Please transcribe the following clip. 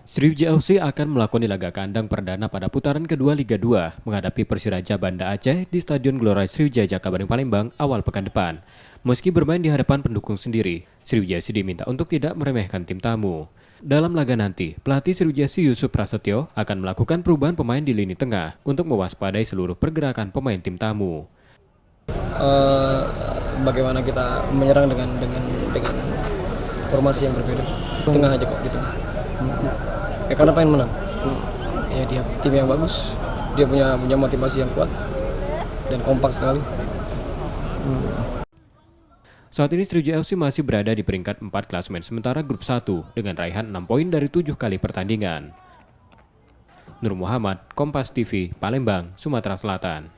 Sriwijaya FC akan melakoni laga kandang perdana pada putaran kedua Liga 2 menghadapi Persiraja Banda Aceh di Stadion Gelora Sriwijaya Jakabaring Palembang awal pekan depan. Meski bermain di hadapan pendukung sendiri, Sriwijaya FC diminta untuk tidak meremehkan tim tamu. Dalam laga nanti, pelatih Sriwijaya FC Yusuf Prasetyo akan melakukan perubahan pemain di lini tengah untuk mewaspadai seluruh pergerakan pemain tim tamu. Bagaimana kita menyerang dengan formasi yang berbeda. Tengah aja kok, di tengah. Karena pengen menang. Ya dia tim yang bagus, dia punya motivasi yang kuat dan kompak sekali. Saat ini Sriwijaya FC masih berada di peringkat 4 klasemen sementara grup 1 dengan raihan 6 poin dari 7 kali pertandingan. Nur Muhammad, Kompas TV, Palembang, Sumatera Selatan.